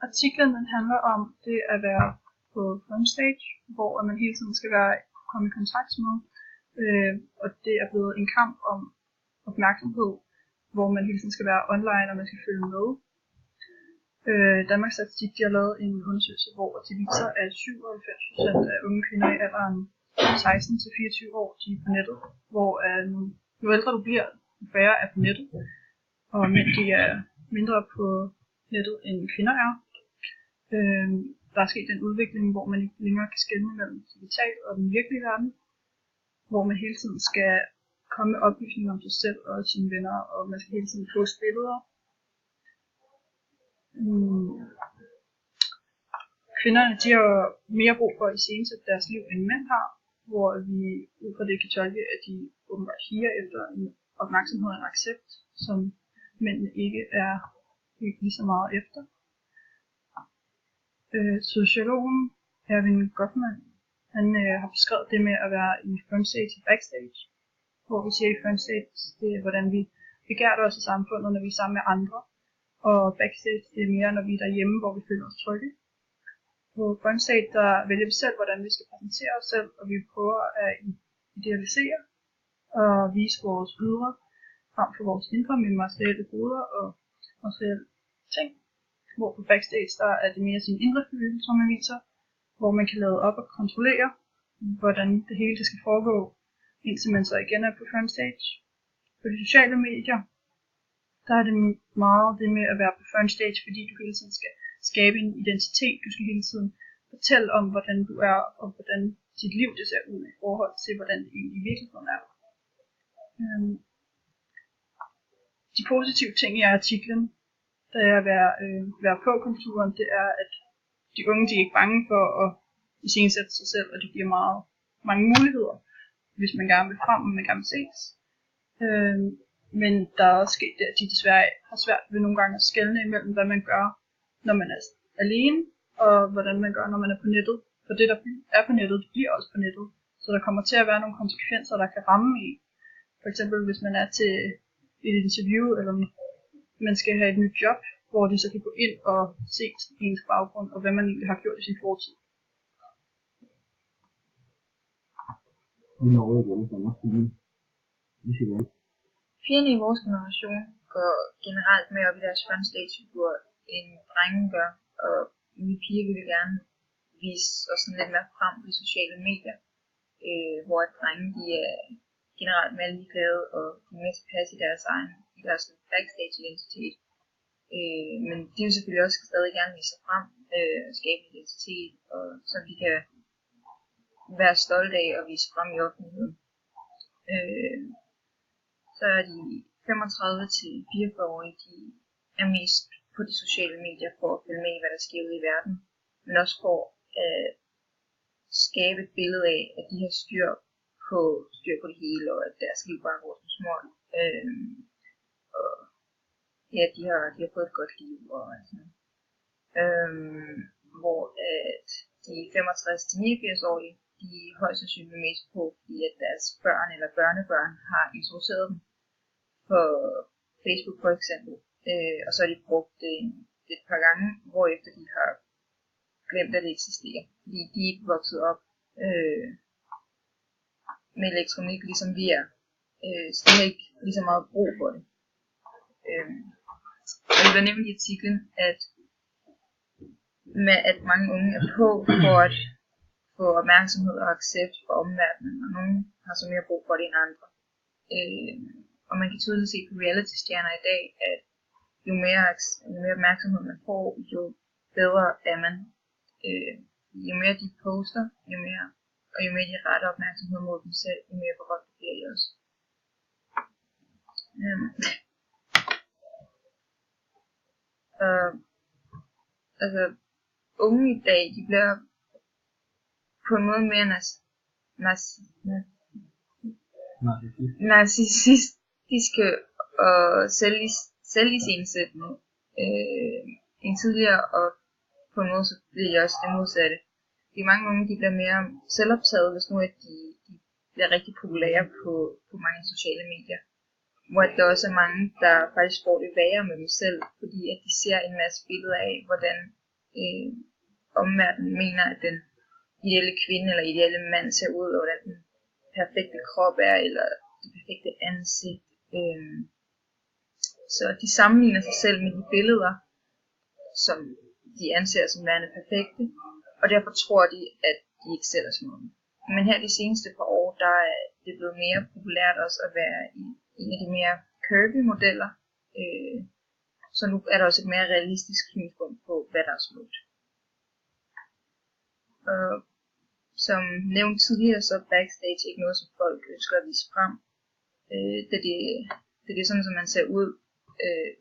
artiklen den handler om det at være på frontstage, hvor man hele tiden skal komme i kontakt med, og det er blevet en kamp om opmærksomhed, hvor man hele tiden skal være online, og man skal følge med. Danmarks Statistik de har lavet en undersøgelse, hvor de viser, at 97% af unge kvinder i alderen 16 til 24 år, de er på nettet, hvor jo ældre du bliver, jo færre er på nettet, og mænd de er mindre på nettet end kvinder er. Der er sket en udvikling, hvor man ikke længere kan skelne mellem digital og den virkelige verden, hvor man hele tiden skal komme med oplysninger om sig selv og sine venner, og man skal hele tiden poste billeder. Kvinderne de har mere brug for at iscenesætte deres liv end mænd har, hvor vi ud fra det kan tolke, at de åbenbart higer efter en opmærksomhed og en accept, som mændene ikke er lige så meget efter. Sociologen Erwin Goffman, han har beskrevet det med at være i frontstage og backstage, hvor vi siger i frontstage, det er hvordan vi begærter os i samfundet, når vi er sammen med andre, og backstage det er mere, når vi er derhjemme, hvor vi føler os trygge. På frontstage der vælger vi selv, hvordan vi skal præsentere os selv, og vi prøver at idealisere og vise vores ydre frem for vores indre med materielle goder og materielle ting. Hvor på backstage der er det mere sin indre følelse, som man viser, hvor man kan lade op og kontrollere, hvordan det hele skal foregå, indtil man så igen er på frontstage. På de sociale medier, der er det meget det med at være på frontstage, fordi du hele tiden skal skabe en identitet. Du skal hele tiden fortælle om, hvordan du er, og hvordan dit liv det ser ud i forhold til, hvordan det egentlig i virkeligheden er. De positive ting i artiklen, der er at være på kulturen, det er, at de unge de er ikke bange for at iscenesætte sig selv, og det giver mange muligheder, hvis man gerne vil frem, og man gerne vil ses. Men der er også sket det, at de desværre har svært ved nogle gange at skelne imellem, hvad man gør, når man er alene, og hvordan man gør, når man er på nettet. For det, der er på nettet, det bliver også på nettet. Så der kommer til at være nogle konsekvenser, der kan ramme en. For eksempel, hvis man er til et interview, eller man skal have et nyt job, hvor de så kan gå ind og se ens baggrund, og hvad man egentlig har gjort i sin fortid. Pigerne i vores generation går generelt mere op i deres frontstage-figur, end drenge gør, og vi piger vil gerne vise os lidt mere frem på de sociale medier, hvor drenge de er generelt mere ligeglade og de er mere tilpasse i deres backstage-identitet. Men de vil selvfølgelig også stadig gerne vise sig frem, skabe en identitet, og som de kan være stolte af at vise frem i offentligheden. Så er de 35 til 44-årige, de er mest på de sociale medier for at følge med i, hvad der sker ude i verden, men også for at skabe et billede af, at de har styr på det hele, og at deres liv bare går som små. Og ja, de har fået et godt liv, og sådan. Hvor at de 65-89-årige, de er højst sandsynligt mest på, fordi at deres børn eller børnebørn har introduceret dem på Facebook for eksempel, og så har de brugt det et par gange, hvorefter de har glemt, at det eksisterer, fordi de er ikke vokset op med elektronik, ligesom vi er, så de har ikke lige så meget brug for det. Og det var nemlig i artiklen, at mange unge er på for at få opmærksomhed og accept fra omverdenen, og nogle har så mere brug for det end andre. Og man kan tydeligt se på reality-stjerner i dag, at jo mere opmærksomhed man får, jo bedre er man. Jo mere de poster, jo mere de retter opmærksomhed mod dem selv, jo mere berømt bliver de også. Altså, unge i dag, de bliver på en måde mere narcissistiske og selvisensættende end tidligere, og på en måde så bliver de også det modsatte. De mange unge, de bliver mere selvoptaget, hvis nu at de bliver rigtig populære på mange sociale medier. Hvor der også er mange, der faktisk får det værre med dem selv, fordi at de ser en masse billeder af, hvordan omverdenen mener, at den ideelle kvinde eller ideelle mand ser ud, og hvordan den perfekte krop er, eller det perfekte ansigt. Så de sammenligner sig selv med de billeder, som de anser som værende perfekte, og derfor tror de, at de ikke selv er som dem. Men her de seneste par år, der er det blevet mere populært også at være i en af de mere curvy modeller, så nu er der også et mere realistisk synspunkt på, hvad der er smukt. Som nævnt tidligere, så er backstage ikke noget, som folk ønsker at vise frem. Det er sådan, som man ser ud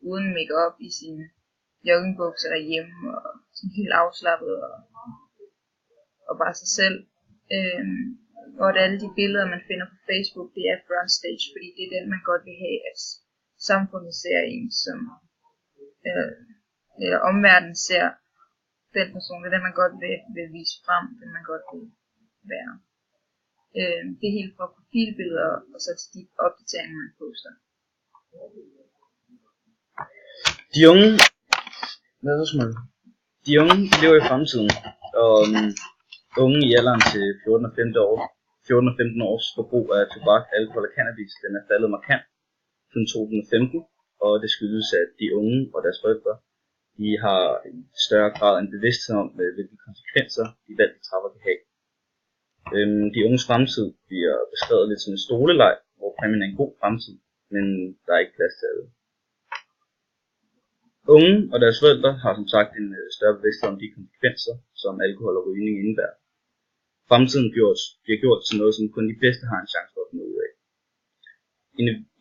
uden make-up i sine joggingbukser derhjemme, og sådan helt afslappet og bare sig selv. Og at alle de billeder, man finder på Facebook, det er frontstage, fordi det er den, man godt vil have, at samfundet ser en som, eller omverdenen ser den person, det er den, man godt vil vise frem, den man godt vil være. Det er helt fra profilbilleder, og så til de opdateringer, man poster. De unge lever i fremtiden, og unge i alderen til 14 og 15 års forbrug af tobak, alkohol og cannabis, den er faldet markant siden 2015, og det skyldes, at de unge og deres forældre, de har en større grad en bevidsthed om, hvilke konsekvenser de valg, de træffer, kan have. De unges fremtid bliver beskrevet lidt som en stoleleg, hvor præmien er en god fremtid, men der er ikke plads til alle. Unge og deres forældre har som sagt en større bevidsthed om de konsekvenser, som alkohol og rygning indebærer. Fremtiden bliver gjort til noget, som kun de bedste har en chance for at finde ud af.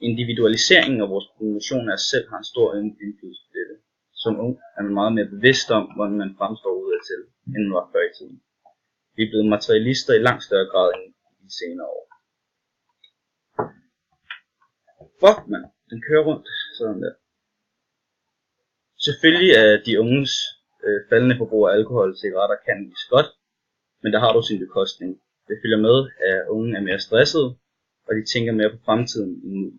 Individualiseringen af vores kommunikation af os selv har en stor indflydelse på dette. Som ung er man meget mere bevidst om, hvordan man fremstår udadtil, end man var før i tiden. Vi er blevet materialister i langt større grad end i de senere år. Fuck man, den kører rundt, sådan der. Selvfølgelig er de unges faldende forbrug af alkohol, cigaretter, cannabis godt, men der har du sin bekostning. Det følger med, at unge er mere stressede, og de tænker mere på fremtiden end nu.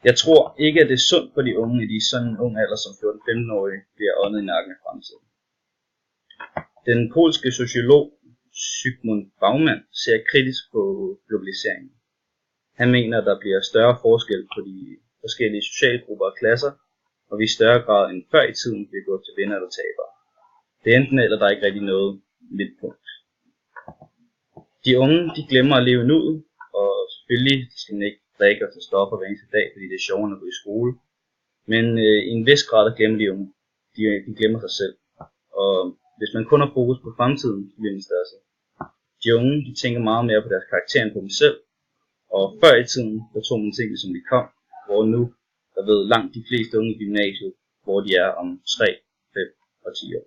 Jeg tror ikke, at det er sundt for de unge, at de i sådan en ung alder som 14-15-årige bliver åndet i nakken af fremtiden. Den polske sociolog Zygmunt Bauman ser kritisk på globaliseringen. Han mener, at der bliver større forskel på de forskellige sociale grupper og klasser, og vi i større grad end før i tiden bliver gået til vinder eller tabere. Det er enten eller, der er ikke rigtig noget midtpunkt. De unge, de glemmer at leve nuet, og selvfølgelig skal man ikke drikke og tage stoffer hver eneste dag, fordi det er sjovere at gå i skole. Men i en vis grad der glemmer de unge. De glemmer sig selv. Og hvis man kun har fokus på fremtiden, så bliver man større. De unge, de tænker meget mere på deres karakter end på dem selv. Og før i tiden, der tog man tingene som de kom, hvor nu, der ved langt de fleste unge i gymnasiet, hvor de er om 3, 5 og 10 år.